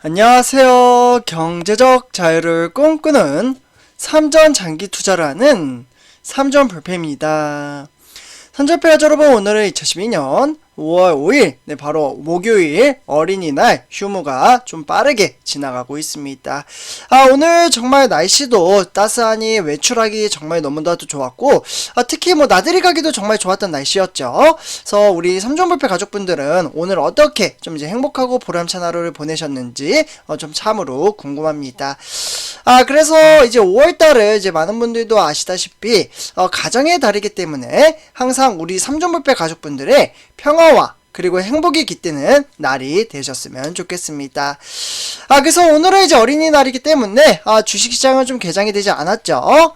안녕하세요. 경제적 자유를 꿈꾸는 삼전 장기 투자를 하는 삼전불패입니다. 삼전불패 여러분, 오늘은 2012년 5월 5일, 바로 목요일 어린이날 휴무가 좀 빠르게 지나가고 있습니다. 오늘 정말 날씨도 따스하니 외출하기 정말 너무나도 좋았고, 특히 나들이 가기도 정말 좋았던 날씨였죠. 그래서 우리 삼전불패 가족분들은 오늘 어떻게 좀 이제 행복하고 보람찬 하루를 보내셨는지 좀 참으로 궁금합니다. 그래서 이제 5월달을 이제 많은 분들도 아시다시피 가정의 달이기 때문에 항상 우리 삼전불패 가족분들의 평화와 그리고 행복이 깃드는 날이 되셨으면 좋겠습니다. 그래서 오늘은 이제 어린이날이기 때문에 주식시장은 좀 개장이 되지 않았죠.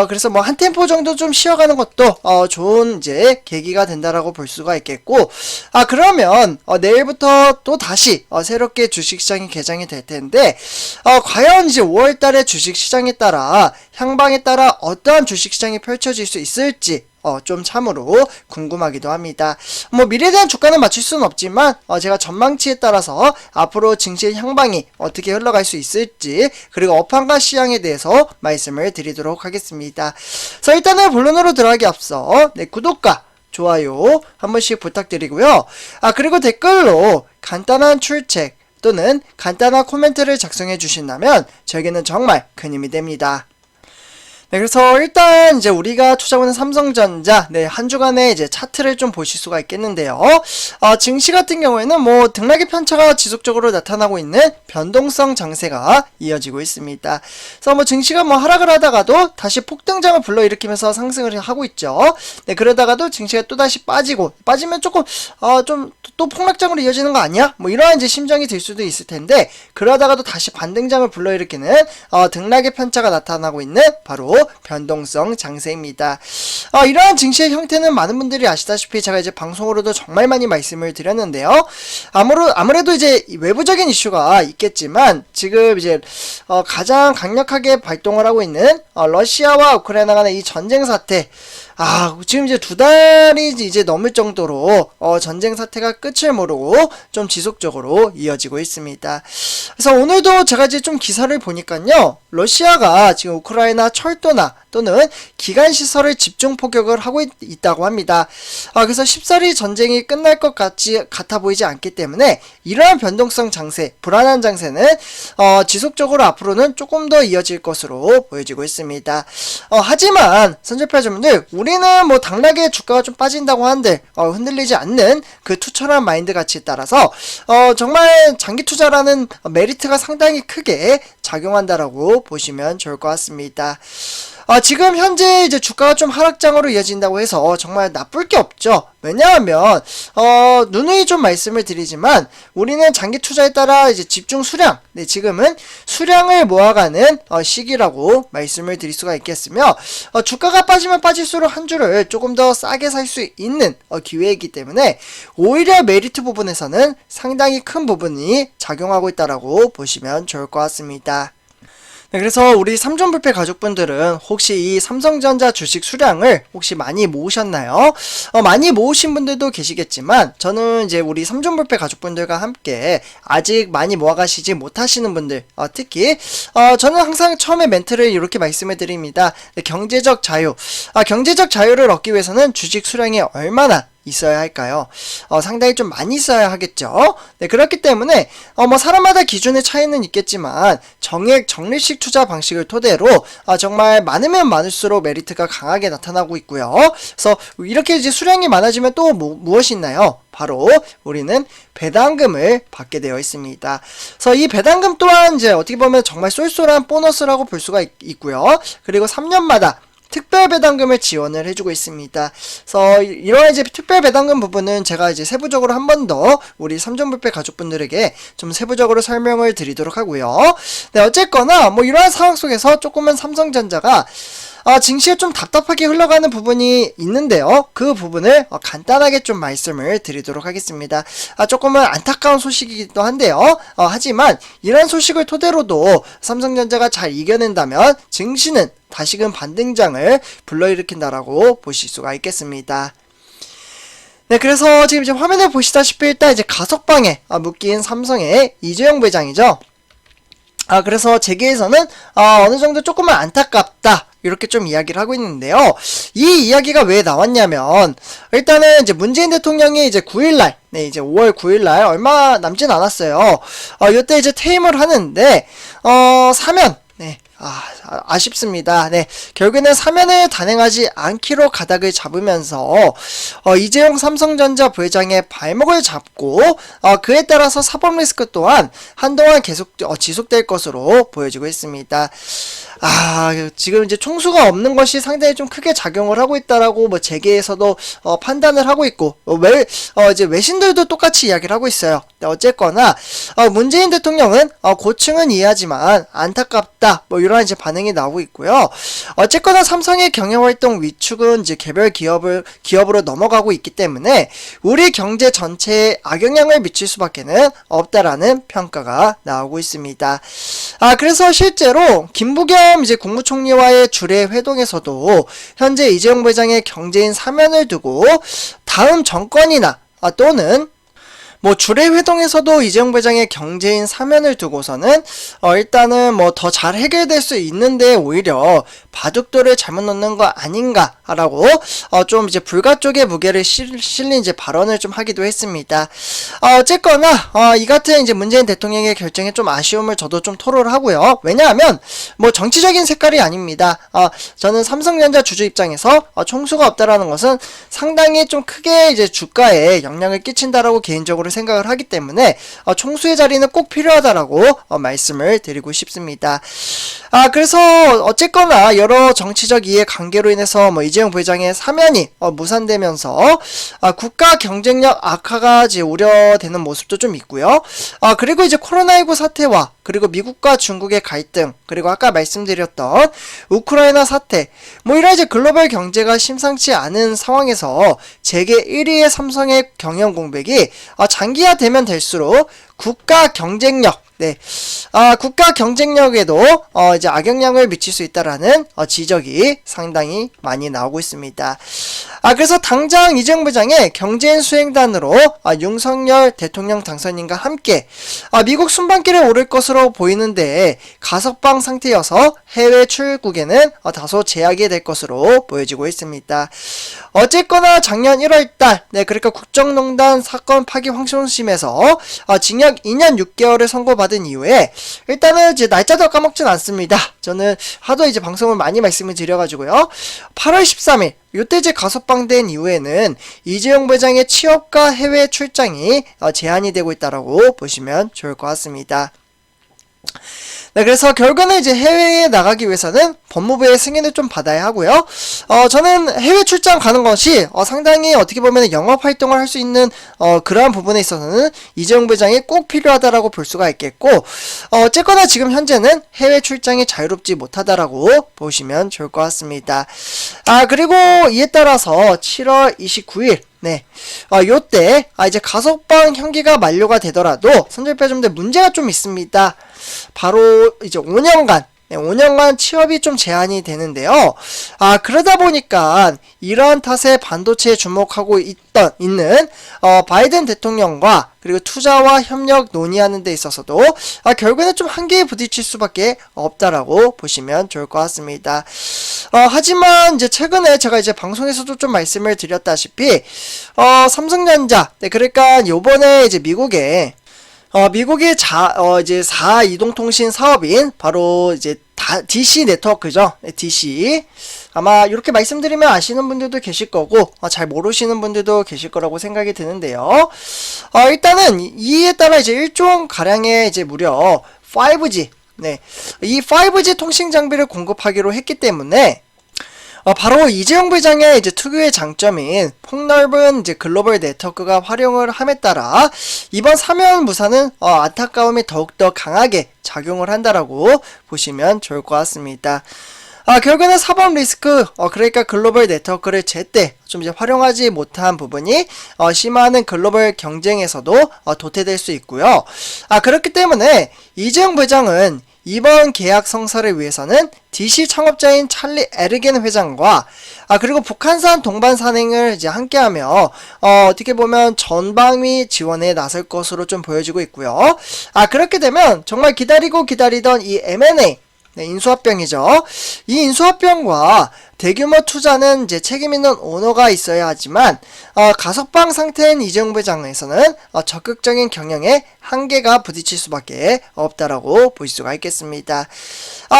그래서 한 템포 정도 좀 쉬어가는 것도 좋은 이제 계기가 된다라고 볼 수가 있겠고, 그러면 내일부터 또 다시 새롭게 주식시장이 개장이 될 텐데, 과연 이제 5월달에 주식시장에 따라 향방에 따라 어떠한 주식시장이 펼쳐질 수 있을지 좀 참으로 궁금하기도 합니다. 미래에 대한 주가는 맞출 수는 없지만 제가 전망치에 따라서 앞으로 증시의 향방이 어떻게 흘러갈 수 있을지, 그리고 업황과 시향에 대해서 말씀을 드리도록 하겠습니다. 자, 일단은 본론으로 들어가기 앞서 구독과 좋아요 한 번씩 부탁드리고요. 그리고 댓글로 간단한 출첵 또는 간단한 코멘트를 작성해 주신다면 저에게는 정말 큰 힘이 됩니다. 그래서 일단 이제 우리가 투자하는 삼성전자 한 주간의 이제 차트를 좀 보실 수가 있겠는데요. 증시 같은 경우에는 등락의 편차가 지속적으로 나타나고 있는 변동성 장세가 이어지고 있습니다. 그래서 증시가 하락을 하다가도 다시 폭등장을 불러일으키면서 상승을 하고 있죠. 그러다가도 증시가 또 다시 빠지면 조금 또 폭락장으로 이어지는 거 아니야? 이러한 이제 심정이 들 수도 있을 텐데, 그러다가도 다시 반등장을 불러일으키는 등락의 편차가 나타나고 있는 바로 변동성 장세입니다. 이러한 증시의 형태는 많은 분들이 아시다시피 제가 이제 방송으로도 정말 많이 말씀을 드렸는데요. 아무래도 이제 외부적인 이슈가 있겠지만 지금 이제 가장 강력하게 발동을 하고 있는 러시아와 우크라이나 간의 이 전쟁 사태, 지금 이제 2달이 이제 넘을 정도로 전쟁 사태가 끝을 모르고 좀 지속적으로 이어지고 있습니다. 그래서 오늘도 제가 이제 좀 기사를 보니까요, 러시아가 지금 우크라이나 철도나 또는 기간시설을 집중 포격을 하고 있다고 합니다. 그래서 쉽사리 전쟁이 끝날 것 같아 보이지 않기 때문에 이러한 변동성 장세, 불안한 장세는 지속적으로 앞으로는 조금 더 이어질 것으로 보여지고 있습니다. 하지만 선제표자분들, 우리는 당락에 주가가 좀 빠진다고 한들 흔들리지 않는 그 투철한 마인드 가치에 따라서 정말 장기 투자라는 메리트가 상당히 크게 작용한다라고 보시면 좋을 것 같습니다. 지금 현재 이제 주가가 좀 하락장으로 이어진다고 해서 정말 나쁠 게 없죠. 왜냐하면 누누이 좀 말씀을 드리지만 우리는 장기 투자에 따라 이제 집중 수량, 지금은 수량을 모아가는 시기라고 말씀을 드릴 수가 있겠으며, 주가가 빠지면 빠질수록 한 주를 조금 더 싸게 살 수 있는 기회이기 때문에 오히려 메리트 부분에서는 상당히 큰 부분이 작용하고 있다라고 보시면 좋을 것 같습니다. 그래서 우리 삼전불패 가족분들은 혹시 이 삼성전자 주식 수량을 혹시 많이 모으셨나요? 많이 모으신 분들도 계시겠지만 저는 이제 우리 삼전불패 가족분들과 함께 아직 많이 모아가시지 못하시는 분들, 특히 저는 항상 처음에 멘트를 이렇게 말씀을 드립니다. 경제적 자유, 경제적 자유를 얻기 위해서는 주식 수량이 얼마나 있어야 할까요? 상당히 좀 많이 있어야 하겠죠. 그렇기 때문에 사람마다 기준의 차이는 있겠지만 적립식 투자 방식을 토대로 정말 많으면 많을수록 메리트가 강하게 나타나고 있고요. 그래서 이렇게 이제 수량이 많아지면 또 무엇이 있나요? 바로 우리는 배당금을 받게 되어 있습니다. 그래서 이 배당금 또한 이제 어떻게 보면 정말 쏠쏠한 보너스라고 볼 수가 있고요. 그리고 3년마다 특별 배당금을 지원을 해주고 있습니다. 그래서 이러한 이제 특별 배당금 부분은 제가 이제 세부적으로 한 번 더 우리 삼전불패 가족분들에게 좀 세부적으로 설명을 드리도록 하고요. 어쨌거나 이러한 상황 속에서 조금은 삼성전자가 증시에 좀 답답하게 흘러가는 부분이 있는데요. 그 부분을 간단하게 좀 말씀을 드리도록 하겠습니다. 조금은 안타까운 소식이기도 한데요. 하지만 이런 소식을 토대로도 삼성전자가 잘 이겨낸다면 증시는 다시금 반등장을 불러일으킨다라고 보실 수가 있겠습니다. 네, 그래서 지금 이제 화면에 보시다시피 일단 이제 가석방에 묶인 삼성의 이재용 부회장이죠. 그래서 재계에서는 어느 정도 조금은 안타깝다, 이렇게 좀 이야기를 하고 있는데요. 이 이야기가 왜 나왔냐면, 일단은 이제 문재인 대통령이 이제 9일날, 네, 이제 5월 9일날 얼마 남진 않았어요. 이때 이제 퇴임을 하는데, 사면, 네, 아쉽습니다. 네, 결국에는 사면을 단행하지 않기로 가닥을 잡으면서 이재용 삼성전자 부회장의 발목을 잡고 그에 따라서 사법 리스크 또한 한동안 계속 지속될 것으로 보여지고 있습니다. 지금 이제 총수가 없는 것이 상당히 좀 크게 작용을 하고 있다라고 뭐 재계에서도 판단을 하고 있고, 이제 외신들도 똑같이 이야기를 하고 있어요. 어쨌거나 문재인 대통령은 고충은 이해하지만 안타깝다, 뭐 이런 이제 반응이 나오고 있고요. 어쨌거나 삼성의 경영활동 위축은 이제 개별 기업으로 넘어가고 있기 때문에 우리 경제 전체에 악영향을 미칠 수밖에는 없다라는 평가가 나오고 있습니다. 그래서 실제로 김부겸 이제 국무총리와의 주례 회동에서도 현재 이재용 부회장의 경제인 사면을 두고 다음 정권이나 또는 뭐 주례 회동에서도 이재용 부회장의 경제인 사면을 두고서는 일단은 뭐 더 잘 해결될 수 있는데 오히려 바둑돌을 잘못 놓는 거 아닌가라고 좀 이제 불가 쪽의 무게를 실린 이제 발언을 좀 하기도 했습니다. 어쨌거나 이 같은 이제 문재인 대통령의 결정에 좀 아쉬움을 저도 좀 토로를 하고요. 왜냐하면 뭐 정치적인 색깔이 아닙니다. 저는 삼성전자 주주 입장에서 총수가 없다라는 것은 상당히 좀 크게 이제 주가에 영향을 끼친다라고 개인적으로 생각을 하기 때문에 총수의 자리는 꼭 필요하다라고 말씀을 드리고 싶습니다. 그래서 어쨌거나 여러 정치적 이해 관계로 인해서 뭐 이재용 부회장의 사면이 무산되면서 국가 경쟁력 악화가 이제 우려되는 모습도 좀 있고요. 그리고 이제 코로나19 사태와 그리고 미국과 중국의 갈등, 그리고 아까 말씀드렸던 우크라이나 사태, 뭐 이런 이제 글로벌 경제가 심상치 않은 상황에서 재계 1위의 삼성의 경영 공백이 장기화되면 될수록 국가 경쟁력, 네, 국가 경쟁력에도 이제 악영향을 미칠 수 있다라는 지적이 상당히 많이 나오고 있습니다. 그래서 당장 이재용 부회장의 경제인 수행단으로 윤석열 대통령 당선인과 함께 미국 순방길에 오를 것으로 보이는데 가석방 상태여서 해외 출국에는 다소 제약이 될 것으로 보여지고 있습니다. 어쨌거나 작년 1월달, 네, 그러니까 국정농단 사건 파기환송심에서 징역 2년 6개월을 선고받은 이후에 일단은 이제 날짜도 까먹진 않습니다. 저는 하도 이제 방송을 많이 말씀을 드려가지고요. 8월 13일 요때 이제 가석방된 이후에는 이재용 부회장의 취업과 해외 출장이 제한이 되고 있다라고 보시면 좋을 것 같습니다. 네, 그래서 결국은 이제 해외에 나가기 위해서는 법무부의 승인을 좀 받아야 하고요. 저는 해외 출장 가는 것이 상당히 어떻게 보면 영업 활동을 할 수 있는 그러한 부분에 있어서는 이재용 부회장이 꼭 필요하다라고 볼 수가 있겠고, 어쨌거나 지금 현재는 해외 출장이 자유롭지 못하다라고 보시면 좋을 것 같습니다. 그리고 이에 따라서 7월 29일 네, 요때 이제 가석방 형기가 만료가 되더라도 선전표점들 문제가 좀 있습니다. 바로 이제 5년간 5년간 취업이 좀 제한이 되는데요. 그러다 보니까 이러한 탓에 반도체에 주목하고 있는 바이든 대통령과 그리고 투자와 협력 논의하는 데 있어서도 결국에는 좀 한계에 부딪힐 수밖에 없다라고 보시면 좋을 것 같습니다. 하지만 이제 최근에 제가 이제 방송에서도 좀 말씀을 드렸다시피 삼성전자, 네, 그러니까 요번에 이제 미국의 이제 4이동통신 사업인 바로 이제 DC 네트워크죠. DC. 아마 이렇게 말씀드리면 아시는 분들도 계실 거고 잘 모르시는 분들도 계실 거라고 생각이 드는데요. 일단은 이에 따라 이제 1조 원 가량의 이제 무려 5G, 네, 이 5G 통신 장비를 공급하기로 했기 때문에 바로 이재용 부회장의 이제 특유의 장점인 폭넓은 이제 글로벌 네트워크가 활용을 함에 따라 이번 사면 무산은 안타까움이 더욱더 강하게 작용을 한다라고 보시면 좋을 것 같습니다. 결국에는 사법 리스크, 그러니까 글로벌 네트워크를 제때 좀 이제 활용하지 못한 부분이 심화하는 글로벌 경쟁에서도 도태될 수 있고요. 그렇기 때문에 이재용 부회장은 이번 계약 성사를 위해서는 DC 창업자인 찰리 에르겐 회장과 그리고 북한산 동반 산행을 이제 함께하며 어떻게 보면 전방위 지원에 나설 것으로 좀 보여지고 있고요. 그렇게 되면 정말 기다리고 기다리던 이 M&A, 네, 인수합병이죠. 이 인수합병과 대규모 투자는 이제 책임있는 오너가 있어야 하지만 가석방 상태인 이재용 부회장에서는 적극적인 경영에 한계가 부딪힐 수밖에 없다라고 볼 수가 있겠습니다.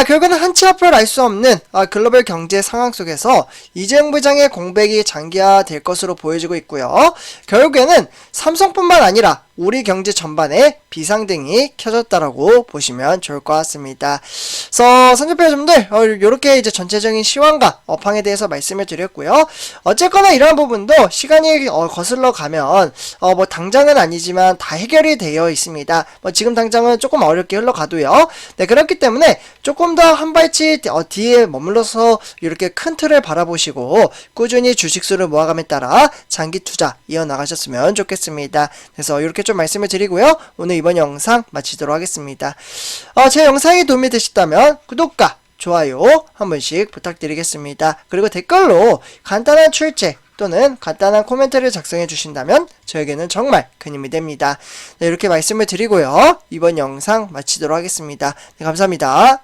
결국은 한치 앞을 알 수 없는 글로벌 경제 상황 속에서 이재용 부회장의 공백이 장기화될 것으로 보여지고 있고요. 결국에는 삼성뿐만 아니라 우리 경제 전반에 비상등이 켜졌다라고 보시면 좋을 것 같습니다. 그래서 선전표 여러분들 이렇게 이제 전체적인 시황과 업황에 대해서 말씀을 드렸고요. 어쨌거나 이러한 부분도 시간이 거슬러 가면 뭐 당장은 아니지만 다 해결이 되어 있습니다. 뭐 지금 당장은 조금 어렵게 흘러가도요. 네, 그렇기 때문에 조금 더 한 발치 뒤에 머물러서 이렇게 큰 틀을 바라보시고 꾸준히 주식수를 모아감에 따라 장기 투자 이어나가셨으면 좋겠습니다. 그래서 이렇게 좀 말씀을 드리고요. 오늘 이번 영상 마치도록 하겠습니다. 제 영상이 도움이 되셨다면 구독과 좋아요 한 번씩 부탁드리겠습니다. 그리고 댓글로 간단한 출제 또는 간단한 코멘트를 작성해 주신다면 저에게는 정말 큰 힘이 됩니다. 네, 이렇게 말씀을 드리고요. 이번 영상 마치도록 하겠습니다. 네, 감사합니다.